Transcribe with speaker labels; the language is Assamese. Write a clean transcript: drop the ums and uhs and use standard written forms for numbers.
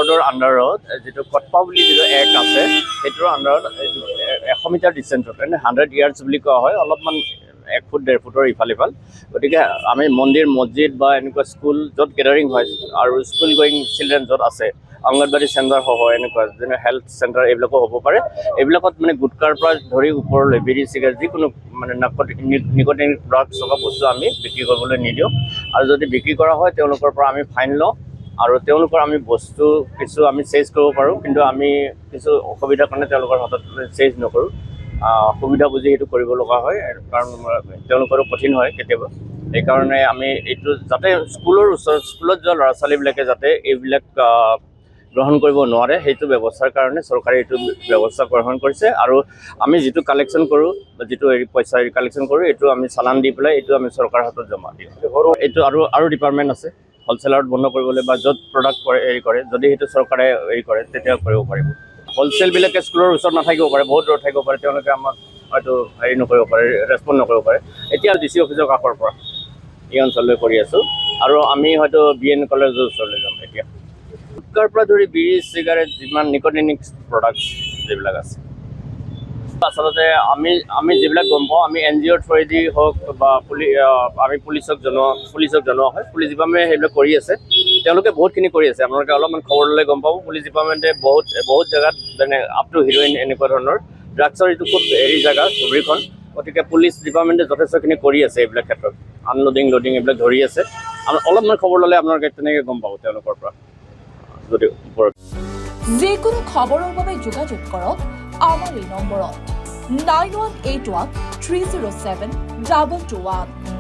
Speaker 1: বৰ্ডৰ আণ্ডাৰত যিটো কটপা বুলি যিটো এক্ট আছে সেইটোৰ আণ্ডাৰত 100 মিটাৰ ডিষ্টেঞ্চত 100 ইয়াৰ্ডছ বুলি কোৱা হয়, অলপমান 1 ফুট 1.5 ফুটৰ ইফাল সিফাল। গতিকে আমি মন্দিৰ মছজিদ বা এনেকুৱা স্কুল য'ত গেডাৰিং হয় আৰু স্কুল গোয়িং চিলড্ৰেন য'ত আছে, অংগনবাদী চেণ্টাৰ হ'ব, এনেকুৱা যেনে হেল্থ চেণ্টাৰ এইবিলাকো হ'ব পাৰে। এইবিলাকত মানে গুটকাৰ পৰা ধৰি ওপৰলৈ বিড়ি চিগাৰেট যিকোনো মানে নিকটিন ড্ৰাগছ থকা বস্তু আমি বিক্ৰী কৰিবলৈ নিদিওঁ। আৰু যদি বিক্ৰী কৰা হয় তেওঁলোকৰ পৰা আমি ফাইন লওঁ আৰু তেওঁলোকৰ আমি বস্তু কিছু আমি চেজ কৰিব পাৰোঁ, কিন্তু আমি কিছু অসুবিধাৰ কাৰণে তেওঁলোকৰ হাতত চেজ নকৰোঁ। সুবিধা বুজি সেইটো কৰিব লগা হয়, কাৰণ তেওঁলোকৰো কঠিন হয় কেতিয়াবা। সেইকাৰণে আমি এইটো যাতে স্কুলৰ ওচৰত স্কুলত যোৱা ল'ৰা ছোৱালীবিলাকে যাতে এইবিলাক গ্ৰহণ কৰিব নোৱাৰে সেইটো ব্যৱস্থাৰ কাৰণে চৰকাৰে এইটো ব্যৱস্থা গ্ৰহণ কৰিছে। আৰু আমি যিটো কালেকশ্যন কৰোঁ বা যিটো পইচা কালেকশ্যন কৰোঁ এইটো আমি চালান দি পেলাই এইটো আমি চৰকাৰৰ হাতত জমা দিওঁ। এইটো আৰু ডিপাৰ্টমেণ্ট আছে হ'লচেলাৰত বন্ধ কৰিবলৈ বা য'ত প্ৰডাক্ট কৰে যদি সেইটো চৰকাৰে কৰে তেতিয়া কৰিব পাৰিব। হ'লচেলবিলাকে স্কুলৰ ওচৰত নাথাকিব পাৰে, বহুত দূৰত থাকিব পাৰে, তেওঁলোকে আমাক হয়তো নকৰিব পাৰে, ৰেচপণ্ড নকৰিব পাৰে। এতিয়া DC অফিচৰ কাষৰ পৰা এই অঞ্চললৈ কৰি আছোঁ আৰু আমি হয়তো BN কলেজৰ ওচৰলৈ যাম এতিয়া। গুটকাৰ পৰা ধৰি বিড়ি চিগাৰেট যিমান নিকটিনিক প্ৰডাক্টছ যিবিলাক আছে আচলতে আমি যিবিলাক গম পাওঁ আমি NGOৰ থ্ৰুৱেদি হওক বা আমি পুলিচক জনোৱা হয়। পুলিচ ডিপাৰ্টমেণ্টে সেইবিলাক কৰি আছে, তেওঁলোকে বহুতখিনি কৰি আছে। আপোনালোকে অলপমান খবৰ ল'লে গম পাব পুলিচ ডিপাৰ্টমেণ্টে বহুত জেগাত যেনে আপ টু হিৰ'ইন এনেকুৱা ধৰণৰ ড্ৰাগছৰ এইটো খুব জেগা ধুবুৰীখন। গতিকে পুলিচ ডিপাৰ্টমেণ্টে যথেষ্টখিনি কৰি আছে এইবিলাক ক্ষেত্ৰত, আনলোডিং লোডিং এইবিলাক ধৰি আছে। অলপমান খবৰ ল'লে আপোনালোকে তেনেকৈ গম পাব তেওঁলোকৰ পৰা। যদি ওপৰত
Speaker 2: যিকোনো খবৰৰ বাবে যোগাযোগ কৰক আমাৰ এই নম্বৰত 9181 307 221।